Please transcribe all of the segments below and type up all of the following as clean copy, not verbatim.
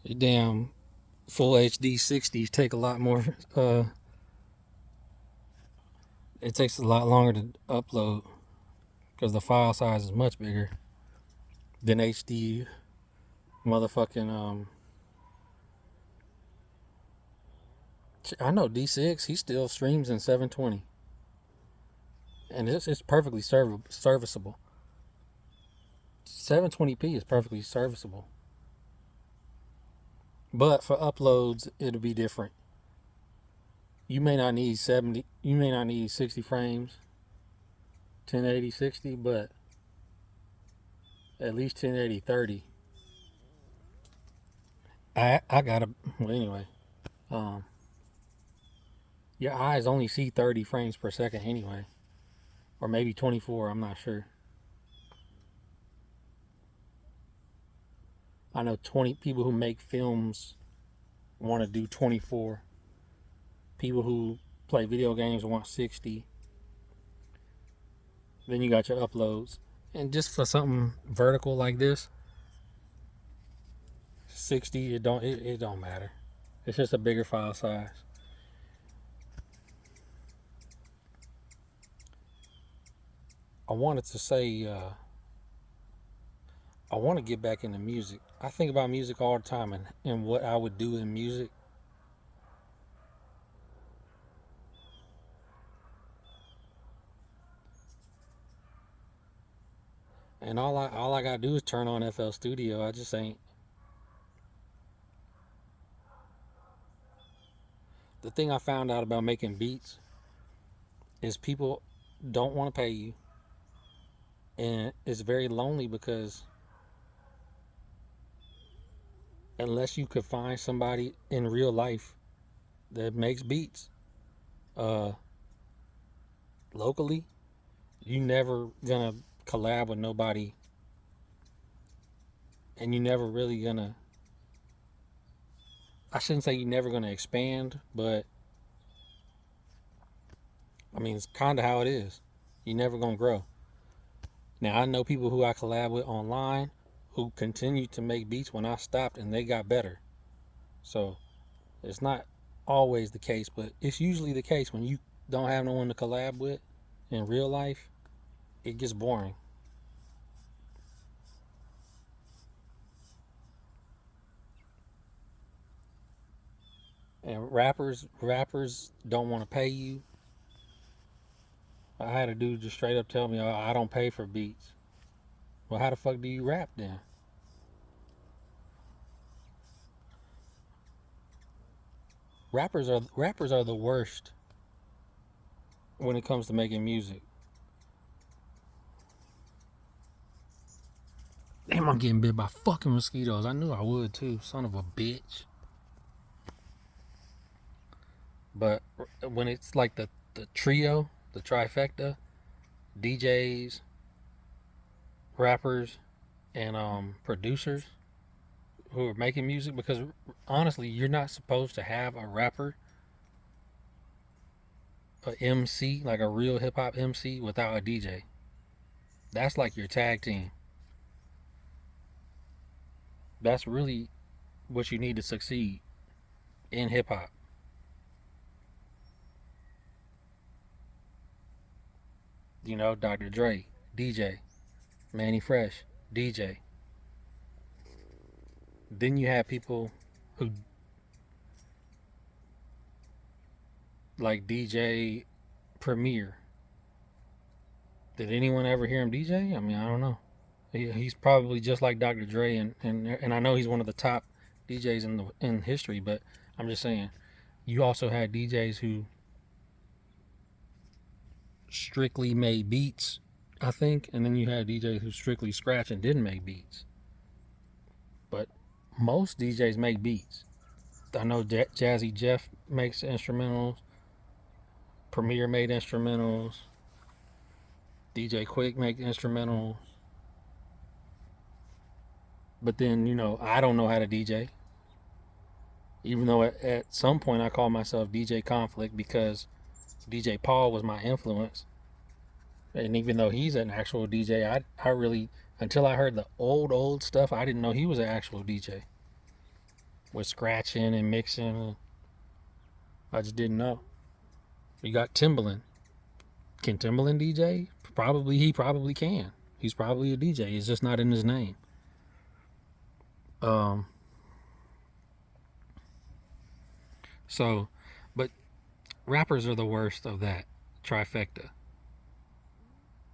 your damn full HD 60s take a lot more. It takes a lot longer to upload because the file size is much bigger than HD motherfucking. I know D6. He still streams in 720, and it's perfectly serviceable. 720p is perfectly serviceable, but for uploads it'll be different. You may not need 70. You may not need 60 frames, 1080 60, but at least 1080 30. I gotta. Well, anyway, um, your eyes only see 30 frames per second anyway, or maybe 24. I'm not sure. I know 20 people who make films want to do 24. People who play video games want 60. Then you got your uploads, and just for something vertical like this, 60. It don't matter. It's just a bigger file size. I wanted to say I want to get back into music. I think about music all the time and what I would do in music. And all I gotta do is turn on FL Studio. I just ain't. The thing I found out about making beats is people don't want to pay you, and it's very lonely because unless you could find somebody in real life that makes beats uh, locally, you never gonna collab with nobody, and you never really gonna. I shouldn't say you never gonna expand, but I mean it's kind of how it is. You never gonna grow. Now I know people who I collab with online who continued to make beats when I stopped, and they got better. So it's not always the case, but it's usually the case when you don't have no one to collab with in real life. It gets boring. And rappers don't want to pay you. I had a dude just straight up tell me, "Oh, I don't pay for beats." Well, how the fuck do you rap then? Rappers are the worst when it comes to making music. Damn, I'm getting bit by fucking mosquitoes. I knew I would too. Son of a bitch. But when it's like the trio, the trifecta, DJs, rappers, and producers who are making music, because honestly, you're not supposed to have a rapper, a MC, like a real hip hop MC, without a DJ. That's like your tag team. That's really what you need to succeed in hip hop. You know, Dr. Dre, DJ, Manny Fresh, DJ. Then you have people who like DJ Premier. Did anyone ever hear him DJ? I mean, I don't know. He's probably just like Dr. Dre, and I know he's one of the top DJs in history. But I'm just saying, you also had DJs who strictly made beats, I think, and then you had DJs who strictly scratch and didn't make beats. But most DJs make beats. I know Jazzy Jeff makes instrumentals. Premier made instrumentals. DJ Quick make instrumentals. But then, I don't know how to DJ. Even though at some point I called myself DJ Conflict because DJ Paul was my influence. And even though he's an actual DJ, I really, until I heard the old stuff, I didn't know he was an actual DJ. with scratching and mixing. I just didn't know. You got Timbaland. Can Timbaland DJ? Probably, he probably can. He's probably a DJ. It's just not in his name. Um. So, but rappers are the worst of that trifecta.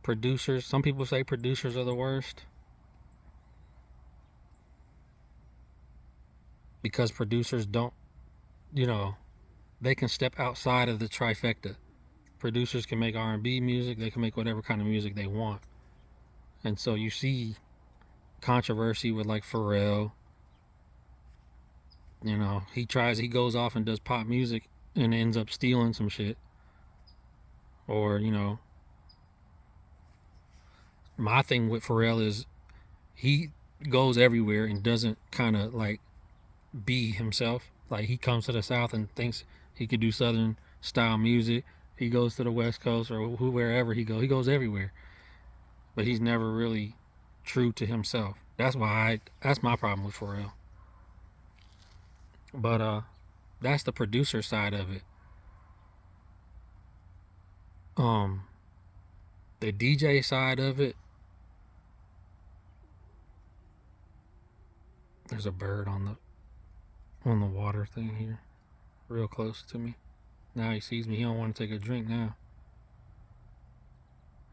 Producers. Some people say producers are the worst because producers don't. You know, they can step outside of the trifecta. Producers can make R&B music. They can make whatever kind of music they want. And so you see controversy with like Pharrell. You know, he goes off and does pop music and ends up stealing some shit. Or, you know, my thing with Pharrell is he goes everywhere and doesn't kind of like be himself. Like he comes to the South and thinks he could do Southern style music. He goes to the West Coast or wherever he goes everywhere. But he's never really true to himself. That's my problem with Pharrell. But that's the producer side of it. The DJ side of it, there's a bird on the water thing here, real close to me. Now he sees me. He don't want to take a drink now.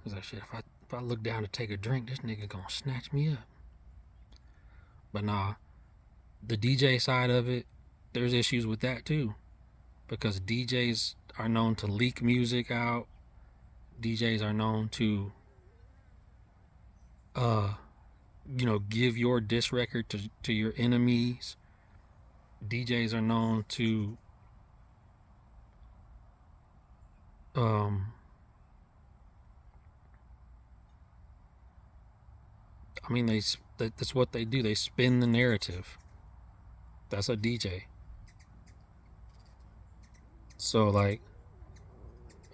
He's like, shit, if I look down to take a drink, this nigga gonna snatch me up. But nah, the DJ side of it, there's issues with that too, because DJs are known to leak music out. DJs are known to, give your diss record to your enemies. DJs are known to, that's what they do. They spin the narrative. That's a DJ. So like,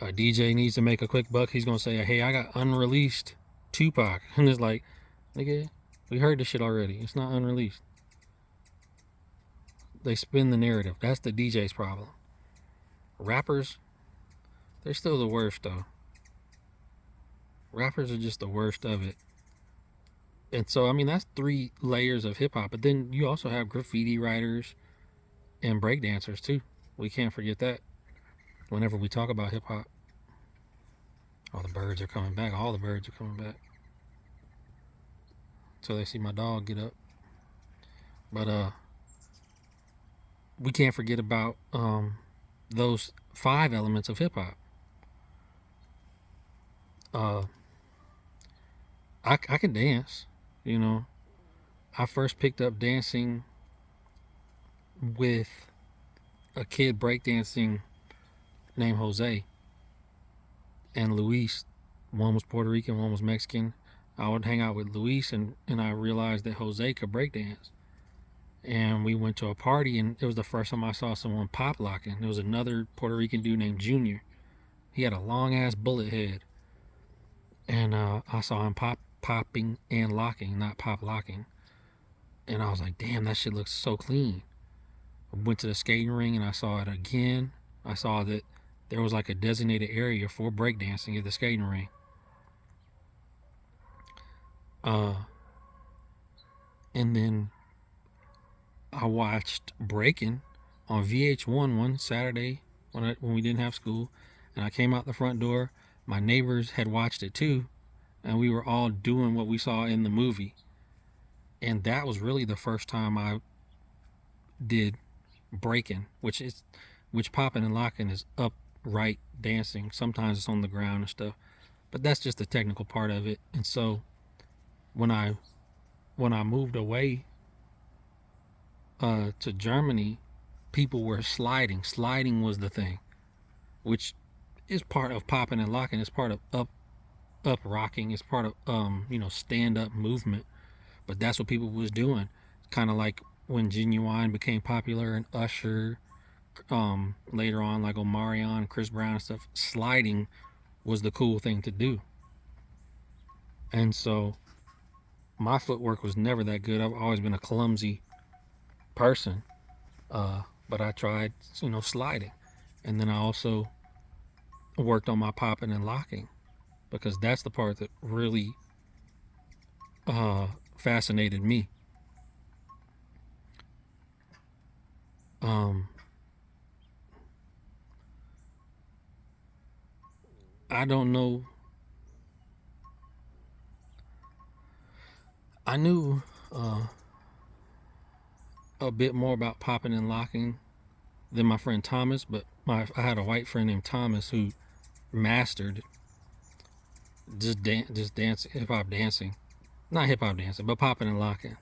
a DJ needs to make a quick buck. He's gonna say, "Hey, I got unreleased Tupac," and it's like, nigga, we heard this shit already. It's not unreleased. They spin the narrative. That's the DJ's problem. Rappers, they're still the worst though. Rappers are just the worst of it. And so, I mean, that's 3 layers of hip hop. But then you also have graffiti writers and breakdancers too. We can't forget that whenever we talk about hip hop. Oh, the birds are coming back. All the birds are coming back. So they see my dog get up. But we can't forget about those 5 elements of hip hop. I can dance, you know. I first picked up dancing with a kid breakdancing named Jose and Luis. One was Puerto Rican, one was Mexican. I would hang out with Luis, and I realized that Jose could breakdance. And we went to a party, and it was the first time I saw someone pop locking. There was another Puerto Rican dude named Junior. He had a long ass bullet head, and I saw him popping and locking, not pop locking. And I was like, damn, that shit looks so clean. I went to the skating ring and I saw it again. I saw that there was like a designated area for breakdancing at the skating ring. And then I watched Breaking on VH1 one Saturday when we didn't have school, and I came out the front door. My neighbors had watched it too, and we were all doing what we saw in the movie. And that was really the first time I did breaking, which popping and locking is upright dancing. Sometimes it's on the ground and stuff, but that's just the technical part of it. And so when I moved away to Germany, people were sliding. Sliding was the thing, which is part of popping and locking. It's part of up rocking. It's part of stand up movement. But that's what people was doing. Kind of like when Genuine became popular and Usher, later on like Omarion, Chris Brown and stuff. Sliding was the cool thing to do. And so my footwork was never that good. I've always been a clumsy person. But I tried, sliding. And then I also worked on my popping and locking because that's the part that really fascinated me. Um, I don't know. I knew a bit more about popping and locking than my friend Thomas, but I had a white friend named Thomas who mastered just dance, hip hop dancing, not hip hop dancing, but popping and locking,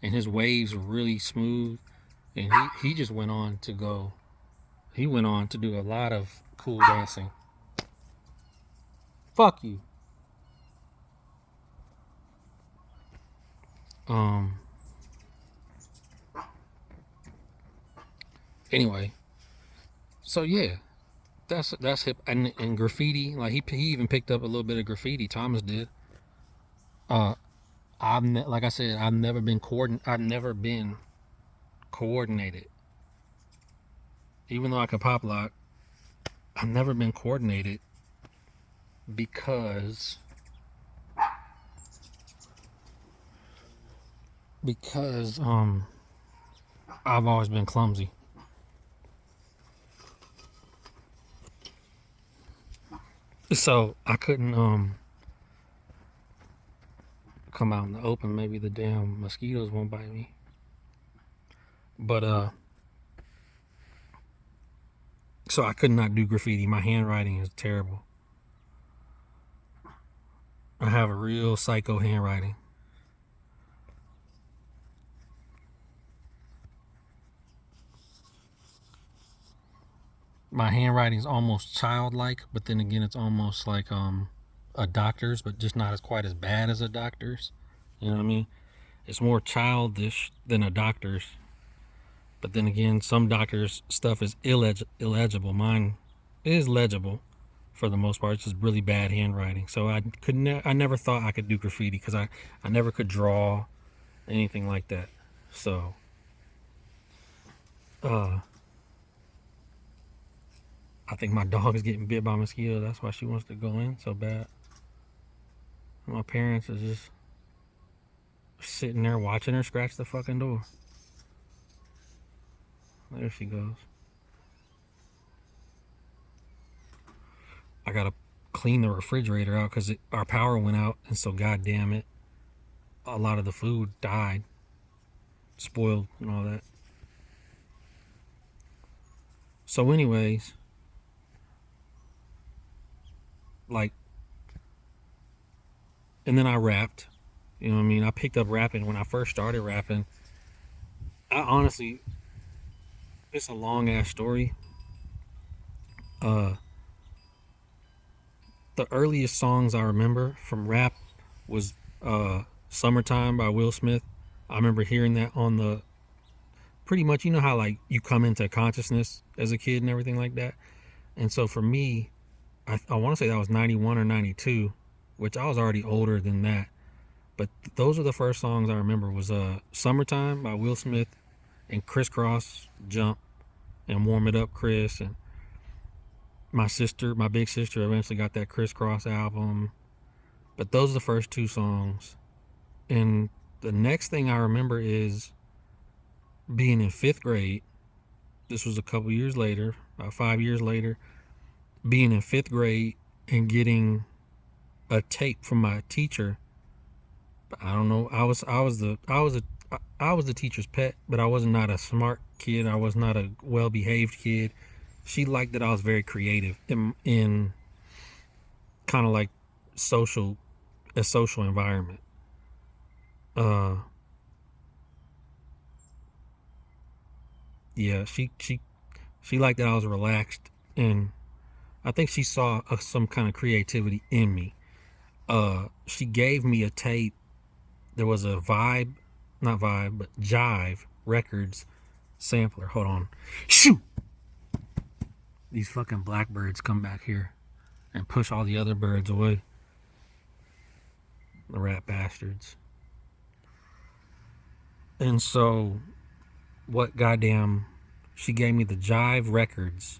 and his waves were really smooth, and he just went on to go. He went on to do a lot of cool dancing. Fuck you. Um. Anyway, so yeah, that's hip and graffiti. Like he even picked up a little bit of graffiti. Thomas did. Uh, like I said, I've never been coordinated. Even though I could pop lock, I've never been coordinated because I've always been clumsy. So I couldn't come out in the open. Maybe the damn mosquitoes won't bite me. But so I could not do graffiti. My handwriting is terrible. I have a real psycho handwriting. My handwriting is almost childlike, but then again, it's almost like a doctor's, but just not as quite as bad as a doctor's. You know what I mean? It's more childish than a doctor's, but then again, some doctors' stuff is illegible. Mine is legible for the most part. It's just really bad handwriting. So I never thought I could do graffiti because I never could draw anything like that. So I think my dog is getting bit by a mosquito. That's why she wants to go in so bad. My parents are just sitting there watching her scratch the fucking door. There she goes. I gotta clean the refrigerator out because our power went out, and so goddamn it, a lot of the food died, spoiled, and all that. So, anyways, like, and then I rapped. You know what I mean? I picked up rapping when I first started rapping. I honestly, it's a long ass story. Uh, the earliest songs I remember from rap was "Summertime" by Will Smith. I remember hearing that on the pretty much, you know how like you come into consciousness as a kid and everything like that. And so for me, I want to say that was 91 or 92, which I was already older than that. But those are the first songs I remember was "Summertime" by Will Smith and Criss Cross "Jump" and "Warm It Up, Chris." And my big sister, eventually got that Criss Cross album. But those are the first two songs. And the next thing I remember is being in fifth grade. This was a couple years later, about 5 years later, being in fifth grade and getting a tape from my teacher. I don't know. I was the teacher's pet, but I was not a smart kid. I was not a well-behaved kid. She liked that I was very creative in kind of like a social environment. Yeah, she liked that I was relaxed, and I think she saw some kind of creativity in me. She gave me a tape. There was a not Vibe, but Jive Records sampler. Hold on. Shoot! These fucking blackbirds come back here and push all the other birds away. The rat bastards. And so, what goddamn She gave me the Jive Records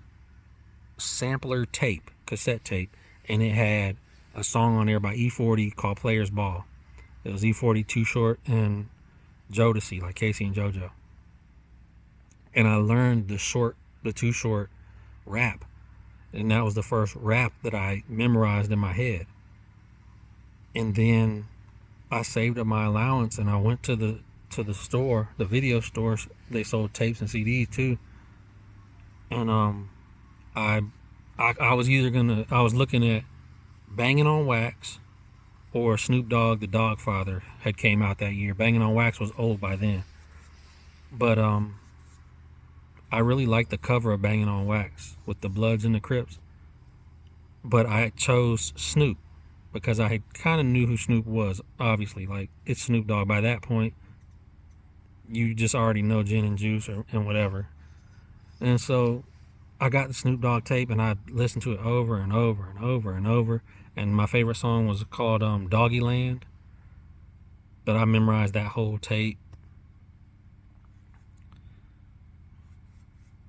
sampler tape, cassette tape, and it had a song on there by E40 called Players Ball. It was E40, Too Short, and Jodeci, like Casey and JoJo. And I learned the Too Short rap, and that was the first rap that I memorized in my head. And then I saved up my allowance, and I went to the store, the video stores. They sold tapes and CDs too. And I was looking at Banging on Wax or Snoop Dogg, The Dogfather had came out that year. Banging on Wax was old by then, but I really liked the cover of Banging on Wax with the Bloods and the Crips. But I chose Snoop because I had kind of knew who Snoop was. Obviously, like, it's Snoop Dogg. By that point, you just already know Gin and Juice and whatever. And so I got the Snoop Dogg tape, and I listened to it over and over and over and over. And my favorite song was called Doggyland. But I memorized that whole tape.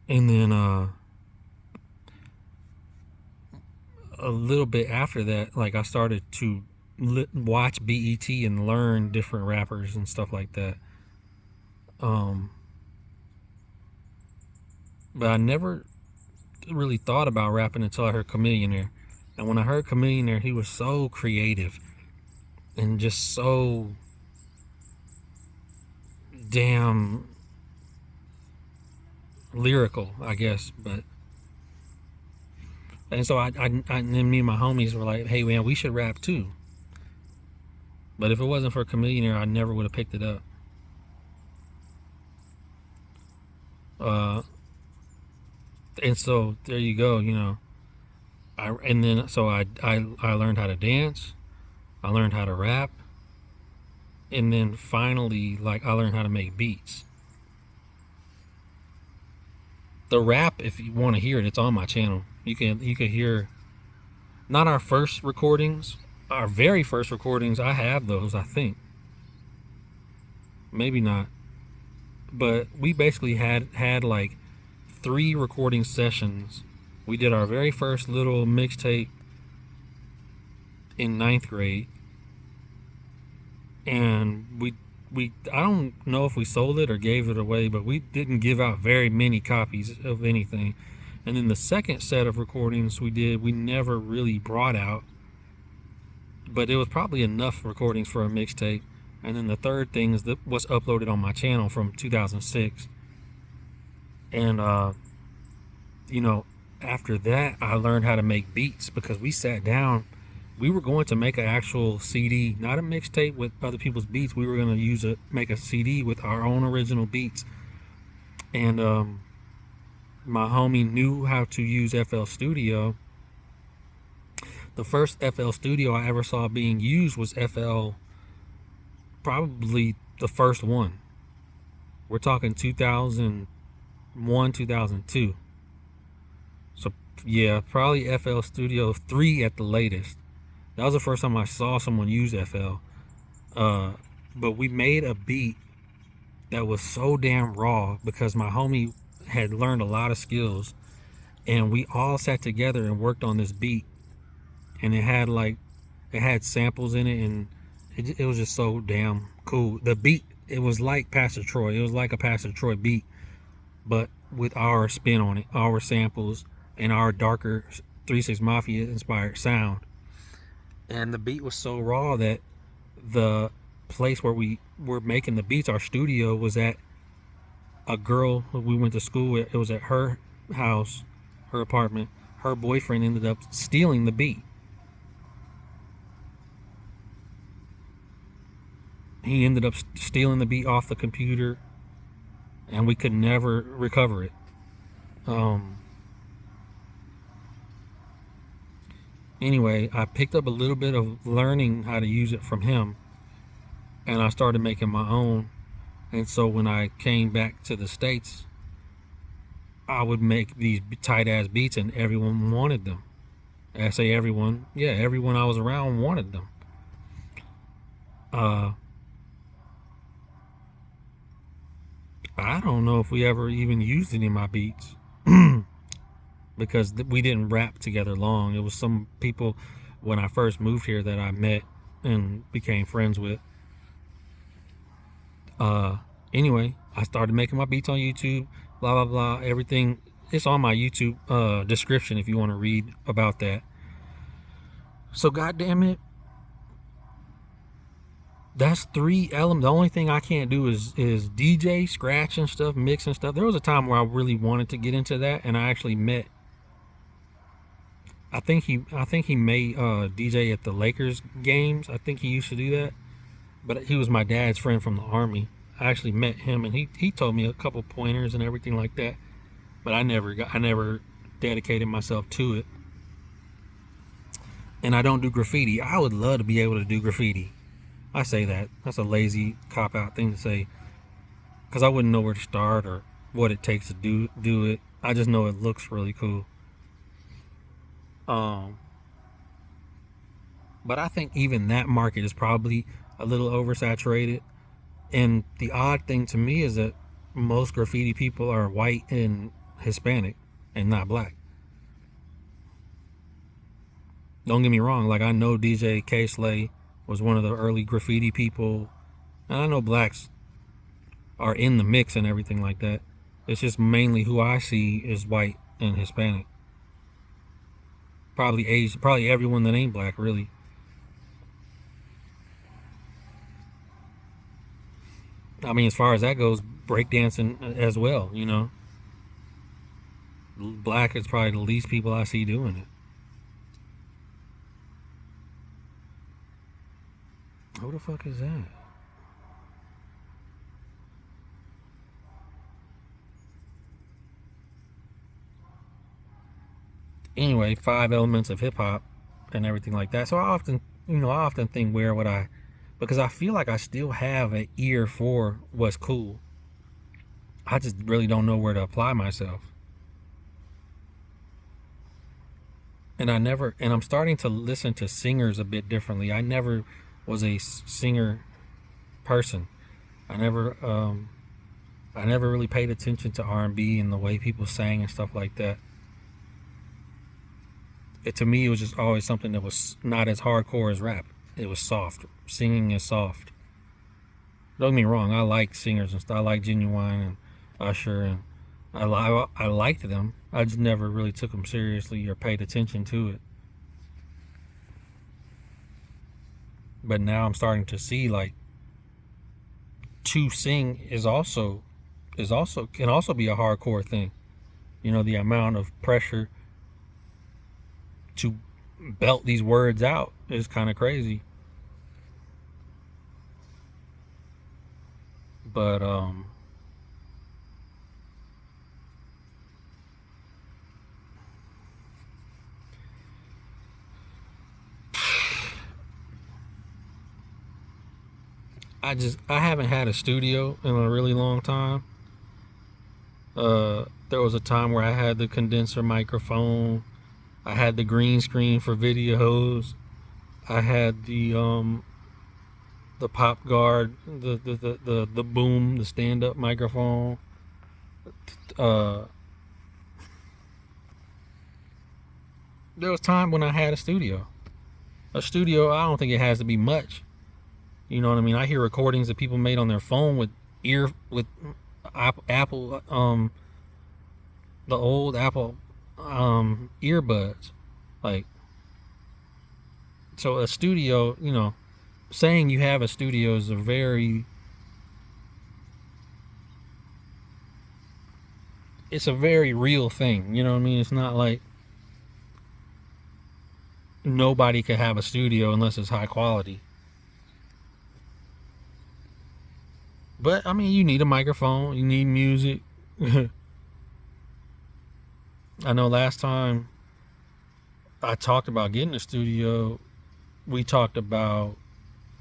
And then a little bit after that, like, I started to watch BET and learn different rappers and stuff like that. But I never really thought about rapping until I heard Chamillionaire. And when I heard Chamillionaire, he was so creative and just so damn lyrical, I guess. And so and then me and my homies were like, hey man, we should rap too. But if it wasn't for Chamillionaire, I never would have picked it up. And so there you go, you know. I learned how to dance, I learned how to rap, and then finally, like, I learned how to make beats. The rap, if you want to hear it, it's on my channel. You can hear, not our first recordings, our very first recordings. I have those, I think. Maybe not. But we basically had like 3 recording sessions. We did our very first little mixtape in 9th grade, and we I don't know if we sold it or gave it away, but we didn't give out very many copies of anything. And then the second set of recordings we did, we never really brought out, but it was probably enough recordings for a mixtape. And then the third thing is that was uploaded on my channel from 2006. And you know, after that, I learned how to make beats because we sat down. We were going to make an actual CD, not a mixtape with other people's beats. We were going to make a CD with our own original beats. And my homie knew how to use FL Studio. The first FL Studio I ever saw being used was FL, probably the first one. We're talking 2001, 2002. So yeah, probably FL Studio 3 at the latest. That was the first time I saw someone use FL. But we made a beat that was so damn raw because my homie had learned a lot of skills, and we all sat together and worked on this beat. And it had samples in it, and it was just so damn cool. The beat, it was like Pastor Troy. It was like a Pastor Troy beat, but with our spin on it, our samples, and our darker 3 6 Mafia inspired sound. And the beat was so raw that the place where we were making the beats, our studio, was at a girl who we went to school with. It was at her house, her apartment. Her boyfriend ended up stealing the beat. He ended up stealing the beat off the computer, and we could never recover it. Anyway, I picked up a little bit of learning how to use it from him, and I started making my own. And so when I came back to the States, I would make these tight ass beats, and everyone wanted them. I say everyone, yeah, everyone I was around wanted them. I don't know if we ever even used any of my beats because we didn't rap together long. It was some people when I first moved here that I met and became friends with. Uh, anyway, I started making my beats on YouTube. Blah blah blah. Everything it's on my YouTube description if you want to read about that. So goddamn it, that's three elements. The only thing I can't do is DJ, scratch and stuff, mix and stuff. There was a time where I really wanted to get into that, and I actually met. I think he made DJ at the Lakers games. I think he used to do that, but he was my dad's friend from the army. I actually met him, and he told me a couple pointers and everything like that. But I never dedicated myself to it. And I don't do graffiti. I would love to be able to do graffiti. I say that. That's a lazy cop out thing to say because I wouldn't know where to start or what it takes to do it. I just know it looks really cool. Um, but I think even that market is probably a little oversaturated. And the odd thing to me is that most graffiti people are white and Hispanic and not black. Don't get me wrong, like I know DJ K Slay was one of the early graffiti people, and I know blacks are in the mix and everything like that. It's just mainly who I see is white and Hispanic. Probably Asian, probably everyone that ain't black, really. I mean, as far as that goes, breakdancing as well, you know. Black is probably the least people I see doing it. Who the fuck is that? Anyway, five elements of hip hop and everything like that. So I often think where would I, because I feel like I still have an ear for what's cool. I just really don't know where to apply myself. And I'm starting to listen to singers a bit differently. I never was a singer person. I never, I never really paid attention to R&B and the way people sang and stuff like that. To me, it was just always something that was not as hardcore as rap. It was soft. Singing is soft. Don't get me wrong. I like singers and stuff. I like Genuine and Usher, and I liked them. I just never really took them seriously or paid attention to it. But now I'm starting to see like to sing is also can also be a hardcore thing. You know, the amount of pressure to belt these words out is kind of crazy. But I haven't had a studio in a really long time. There was a time where I had the condenser microphone. I had the green screen for videos. I had the pop guard, the boom, the stand up microphone. Uh, there was time when I had a studio. A studio, I don't think it has to be much. You know what I mean? I hear recordings that people made on their phone with Apple the old Apple earbuds. Like, so a studio, you know, saying you have a studio is a very, it's a very real thing. You know what I mean? It's not like nobody could have a studio unless it's high quality. But I mean, you need a microphone, you need music. I know last time I talked about getting a studio, we talked about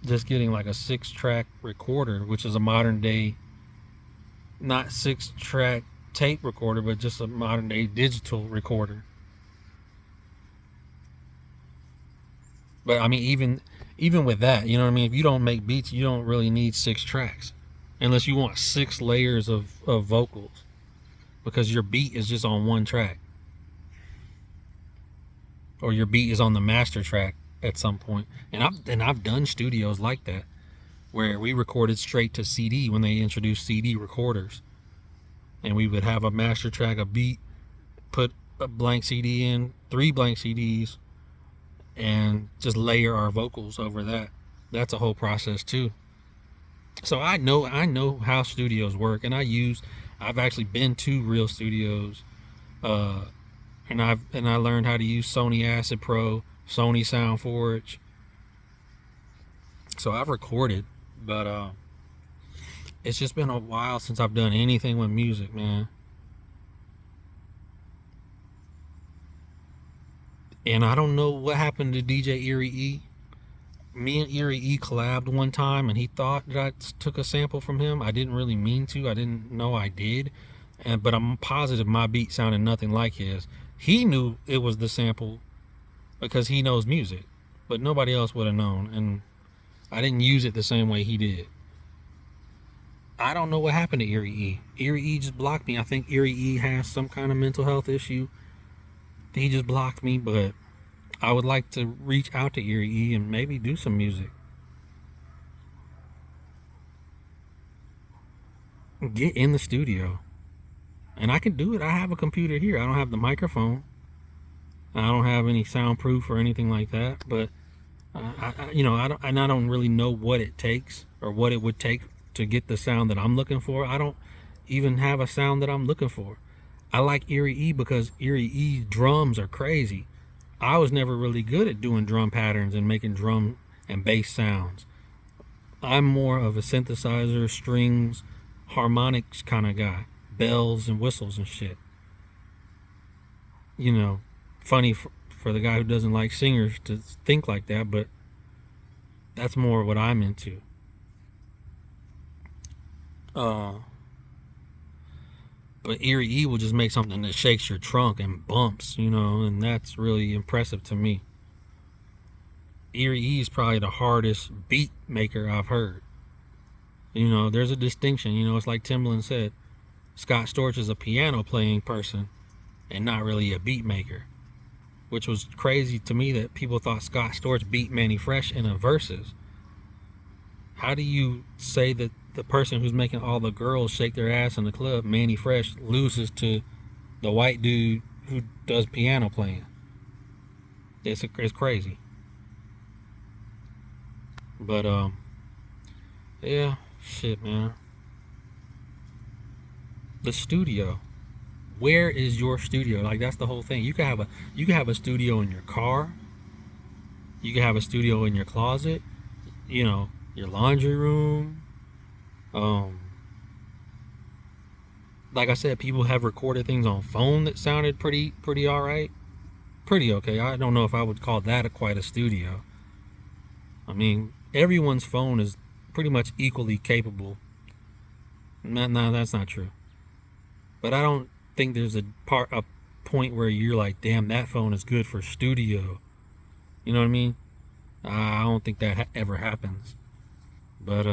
just getting like a 6-track recorder, which is a modern day, not 6-track tape recorder, but just a modern day digital recorder. But I mean, even with that, you know what I mean? If you don't make beats, you don't really need 6 tracks. unless you want 6 layers of vocals, because your beat is just on one track, or your beat is on the master track at some point. And I've done studios like that where we recorded straight to CD when they introduced CD recorders, and we would have a master track, a beat, put a blank CD in, 3 blank CDs, and just layer our vocals over that. That's a whole process too. So I know how studios work, and I've actually been to real studios, and I learned how to use Sony Acid Pro, Sony SoundForge. So I've recorded, but it's just been a while since I've done anything with music, man. And I don't know what happened to DJ Erie E. Me and Erie E collabed one time, and he thought that I took a sample from him. I didn't really mean to. I didn't know I did. But I'm positive my beat sounded nothing like his. He knew it was the sample because he knows music, but nobody else would have known. And I didn't use it the same way he did. I don't know what happened to Erie E. Erie E just blocked me. I think Erie E has some kind of mental health issue. He just blocked me, but I would like to reach out to Erie E and maybe do some music. Get in the studio. And I can do it. I have a computer here. I don't have the microphone. I don't have any soundproof or anything like that. But I don't really know what it takes or what it would take to get the sound that I'm looking for. I don't even have a sound that I'm looking for. I like Erie E because Erie E drums are crazy. I was never really good at doing drum patterns and making drum and bass sounds. I'm more of a synthesizer, strings, harmonics kind of guy. Bells and whistles and shit. Funny for the guy who doesn't like singers to think like that, but that's more what I'm into. But Erie E will just make something that shakes your trunk and bumps, and that's really impressive to me. Erie E is probably the hardest beat maker I've heard. There's a distinction. It's like Timbaland said, Scott Storch is a piano playing person and not really a beat maker, which was crazy to me that people thought Scott Storch beat Mannie Fresh in a verses. How do you say that the person who's making all the girls shake their ass in the club, Mannie Fresh, loses to the white dude who does piano playing? It's crazy. But yeah, shit, man. The studio. Where is your studio? Like, that's the whole thing. You can have a studio in your car. You can have a studio in your closet. Your laundry room. Like I said, people have recorded things on phone that sounded pretty all right, pretty okay. I don't know if I would call that quite a studio. I mean, everyone's phone is pretty much equally capable. No, that's not true. But I don't think there's a point where you're like, damn, that phone is good for studio. You know what I mean? I don't think that ever happens. But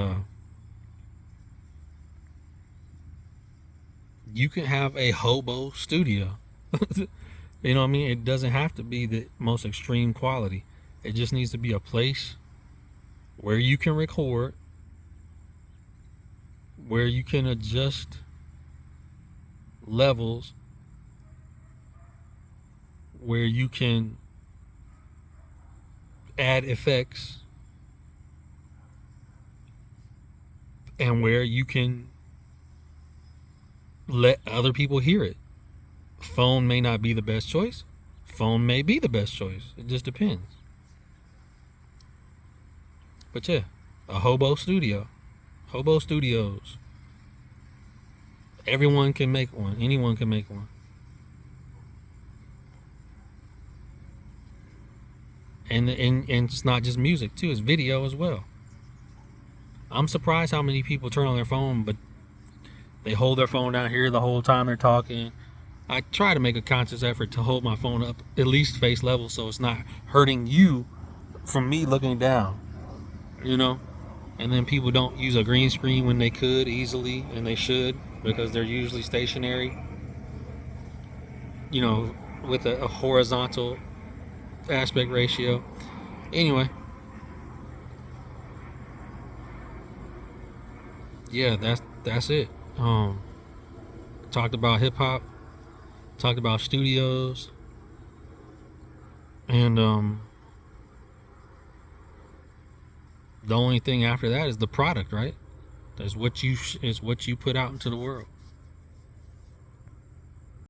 you can have a hobo studio. You know what I mean? It doesn't have to be the most extreme quality. It just needs to be a place where you can record, where you can adjust levels, where you can add effects, and where you can let other people hear it. Phone may not be the best choice. Phone may be the best choice. It just depends. But yeah, a hobo studio. Hobo studios. Everyone can make one. Anyone can make one. And it's not just music too, it's video as well. I'm surprised how many people turn on their phone, but they hold their phone down here the whole time they're talking. I try to make a conscious effort to hold my phone up at least face level so it's not hurting you from me looking down. And then people don't use a green screen when they could easily, and they should, because they're usually stationary, you know, with a horizontal aspect ratio. Anyway, yeah, that's it. Talked about hip hop, talked about studios, and the only thing after that is the product, right? Is what you put out into the world.